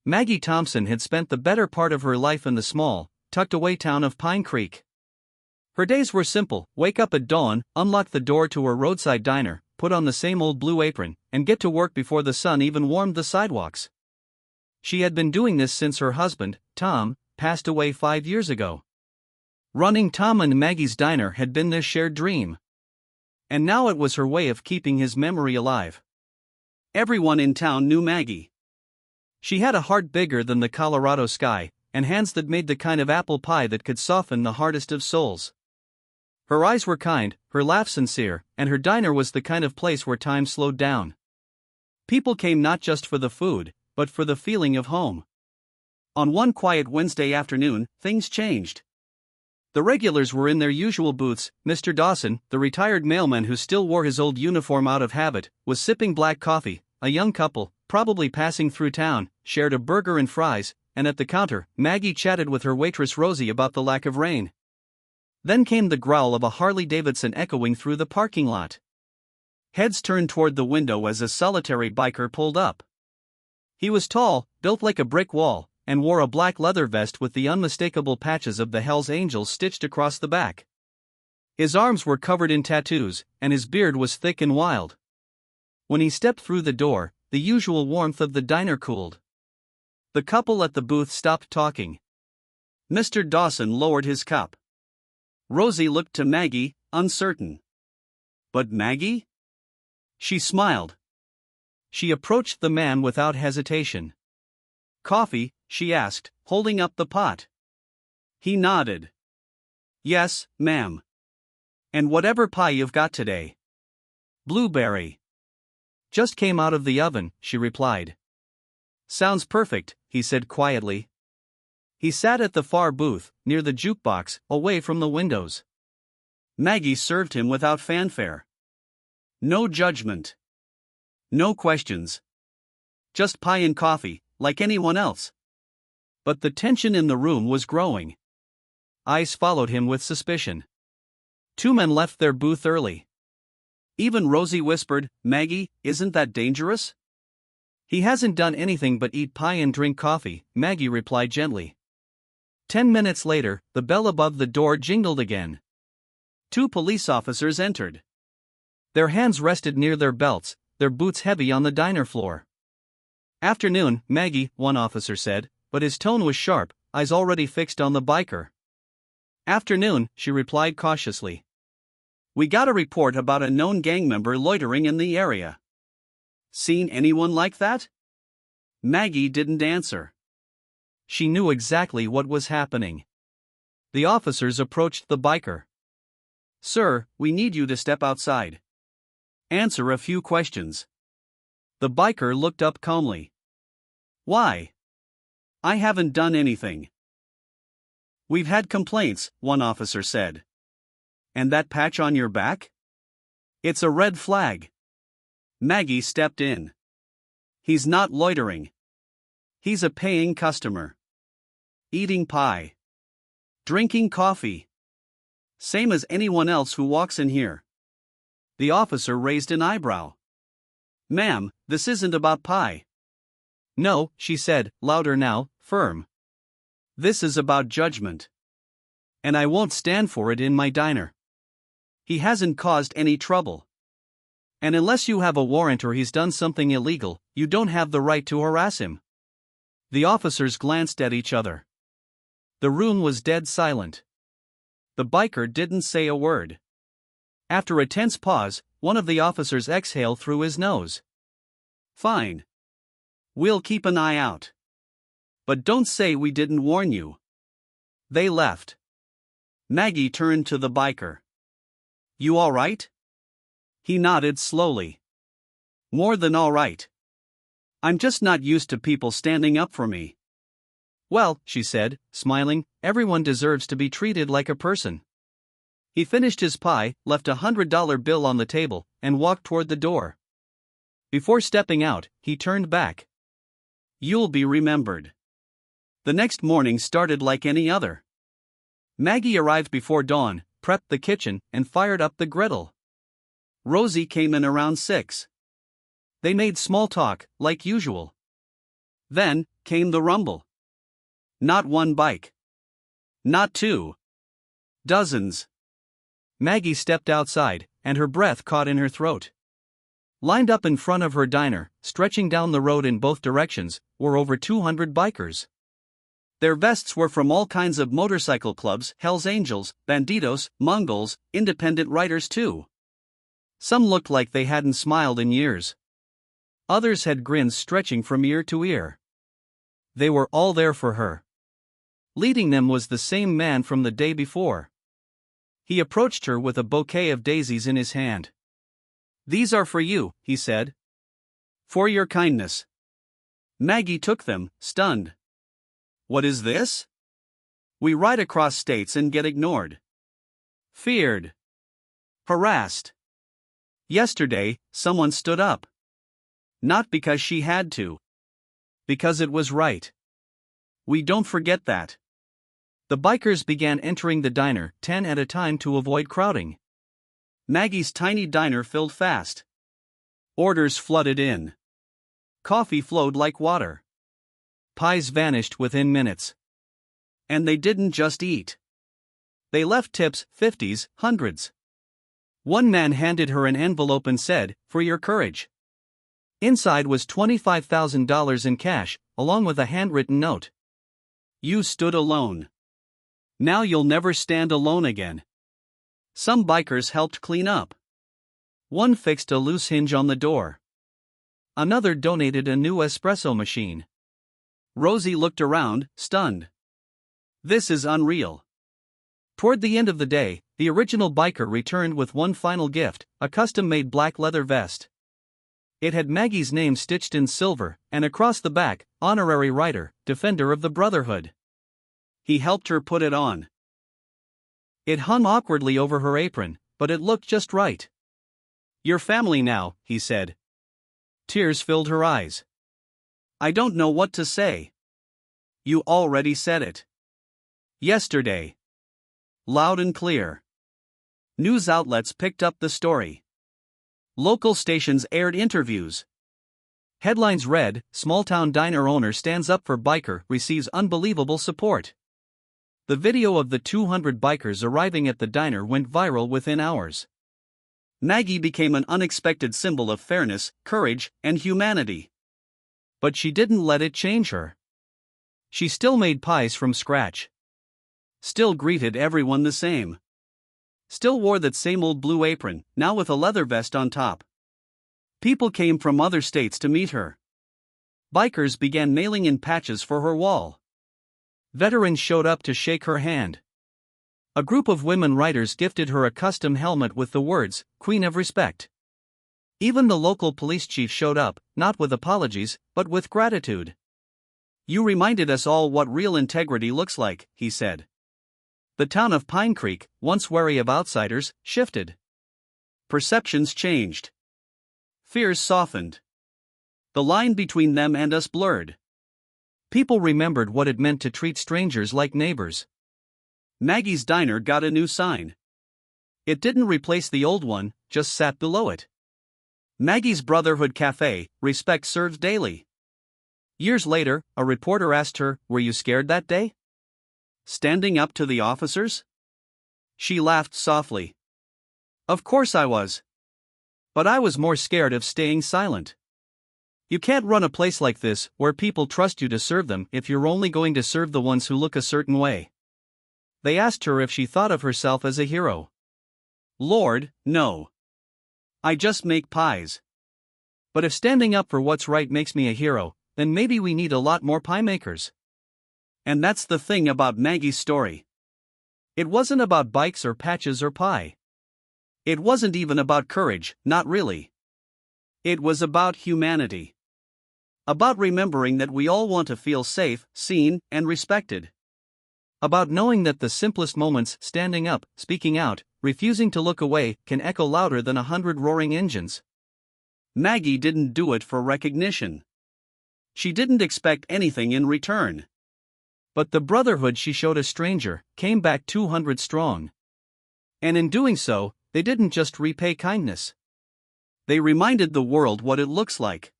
Maggie Thompson had spent the better part of her life in the small, tucked-away town of Pine Creek. Her days were simple: wake up at dawn, unlock the door to her roadside diner, put on the same old blue apron, and get to work before the sun even warmed the sidewalks. She had been doing this since her husband, Tom, passed away 5 years ago. Running Tom and Maggie's diner had been their shared dream. And now it was her way of keeping his memory alive. Everyone in town knew Maggie. She had a heart bigger than the Colorado sky, and hands that made the kind of apple pie that could soften the hardest of souls. Her eyes were kind, her laugh sincere, and her diner was the kind of place where time slowed down. People came not just for the food, but for the feeling of home. On one quiet Wednesday afternoon, things changed. The regulars were in their usual booths. Mr. Dawson, the retired mailman who still wore his old uniform out of habit, was sipping black coffee. A young couple, probably passing through town, shared a burger and fries, and at the counter, Maggie chatted with her waitress Rosie about the lack of rain. Then came the growl of a Harley-Davidson echoing through the parking lot. Heads turned toward the window as a solitary biker pulled up. He was tall, built like a brick wall, and wore a black leather vest with the unmistakable patches of the Hells Angels stitched across the back. His arms were covered in tattoos, and his beard was thick and wild. When he stepped through the door, the usual warmth of the diner cooled. The couple at the booth stopped talking. Mr. Dawson lowered his cup. Rosie looked to Maggie, uncertain. But Maggie? She smiled. She approached the man without hesitation. "Coffee?" she asked, holding up the pot. He nodded. "Yes, ma'am. And whatever pie you've got today." "Blueberry." "Just came out of the oven," she replied. "Sounds perfect," he said quietly. He sat at the far booth, near the jukebox, away from the windows. Maggie served him without fanfare. No judgment. No questions. Just pie and coffee, like anyone else. But the tension in the room was growing. Eyes followed him with suspicion. 2 men left their booth early. Even Rosie whispered, "Maggie, isn't that dangerous?" "He hasn't done anything but eat pie and drink coffee," Maggie replied gently. 10 minutes later, the bell above the door jingled again. 2 police officers entered. Their hands rested near their belts, their boots heavy on the diner floor. "Afternoon, Maggie," one officer said, but his tone was sharp, eyes already fixed on the biker. "Afternoon," she replied cautiously. "We got a report about a known gang member loitering in the area." "Seen anyone like that?" Maggie didn't answer. She knew exactly what was happening. The officers approached the biker. "Sir, we need you to step outside. Answer a few questions." The biker looked up calmly. "Why?" "I haven't done anything." "We've had complaints," one officer said. "And that patch on your back? It's a red flag." Maggie stepped in. "He's not loitering. He's a paying customer. Eating pie. Drinking coffee. Same as anyone else who walks in here." The officer raised an eyebrow. "Ma'am, this isn't about pie." "No," she said, louder now, firm. "This is about judgment. And I won't stand for it in my diner. He hasn't caused any trouble. And unless you have a warrant or he's done something illegal, you don't have the right to harass him." The officers glanced at each other. The room was dead silent. The biker didn't say a word. After a tense pause, one of the officers exhaled through his nose. "Fine. We'll keep an eye out. But don't say we didn't warn you." They left. Maggie turned to the biker. "You all right?" He nodded slowly. "More than all right. I'm just not used to people standing up for me." "Well," she said, smiling, "everyone deserves to be treated like a person." He finished his pie, left a $100 bill on the table, and walked toward the door. Before stepping out, he turned back. "You'll be remembered." The next morning started like any other. Maggie arrived before dawn, prepped the kitchen, and fired up the griddle. Rosie came in around 6. They made small talk, like usual. Then, came the rumble. Not one bike. Not two. Dozens. Maggie stepped outside, and her breath caught in her throat. Lined up in front of her diner, stretching down the road in both directions, were over 200 bikers. Their vests were from all kinds of motorcycle clubs, Hells Angels, Bandidos, Mongols, independent riders too. Some looked like they hadn't smiled in years. Others had grins stretching from ear to ear. They were all there for her. Leading them was the same man from the day before. He approached her with a bouquet of daisies in his hand. "These are for you," he said. "For your kindness." Maggie took them, stunned. "What is this?" "We ride across states and get ignored. Feared. Harassed. Yesterday, someone stood up. Not because she had to. Because it was right. We don't forget that." The bikers began entering the diner, 10 at a time to avoid crowding. Maggie's tiny diner filled fast. Orders flooded in. Coffee flowed like water. Pies vanished within minutes. And they didn't just eat. They left tips, 50s, hundreds. One man handed her an envelope and said, "For your courage." Inside was $25,000 in cash, along with a handwritten note. "You stood alone. Now you'll never stand alone again." Some bikers helped clean up. One fixed a loose hinge on the door. Another donated a new espresso machine. Rosie looked around, stunned. This is unreal. Toward the end of the day, the original biker returned with one final gift, a custom-made black leather vest. It had Maggie's name stitched in silver, and across the back, "Honorary Rider, Defender of the Brotherhood." He helped her put it on. It hung awkwardly over her apron, but it looked just right. "Your family now," he said. Tears filled her eyes. "I don't know what to say." "You already said it. Yesterday. Loud and clear." News outlets picked up the story. Local stations aired interviews. Headlines read, "Small-town diner owner stands up for biker, receives unbelievable support." The video of the 200 bikers arriving at the diner went viral within hours. Maggie became an unexpected symbol of fairness, courage, and humanity. But she didn't let it change her. She still made pies from scratch. Still greeted everyone the same. Still wore that same old blue apron, now with a leather vest on top. People came from other states to meet her. Bikers began mailing in patches for her wall. Veterans showed up to shake her hand. A group of women riders gifted her a custom helmet with the words, "Queen of Respect." Even the local police chief showed up, not with apologies, but with gratitude. "You reminded us all what real integrity looks like," he said. The town of Pine Creek, once wary of outsiders, shifted. Perceptions changed. Fears softened. The line between them and us blurred. People remembered what it meant to treat strangers like neighbors. Maggie's diner got a new sign. It didn't replace the old one, just sat below it. Maggie's Brotherhood Cafe, respect served daily. Years later, a reporter asked her, "Were you scared that day? Standing up to the officers?" She laughed softly. "Of course I was. But I was more scared of staying silent. You can't run a place like this, where people trust you to serve them, if you're only going to serve the ones who look a certain way." They asked her if she thought of herself as a hero. "Lord, no. I just make pies. But if standing up for what's right makes me a hero, then maybe we need a lot more pie makers." And that's the thing about Maggie's story. It wasn't about bikes or patches or pie. It wasn't even about courage, not really. It was about humanity. About remembering that we all want to feel safe, seen, and respected. About knowing that the simplest moments, standing up, speaking out, refusing to look away, can echo louder than 100 roaring engines. Maggie didn't do it for recognition. She didn't expect anything in return. But the brotherhood she showed a stranger came back 200 strong. And in doing so, they didn't just repay kindness. They reminded the world what it looks like.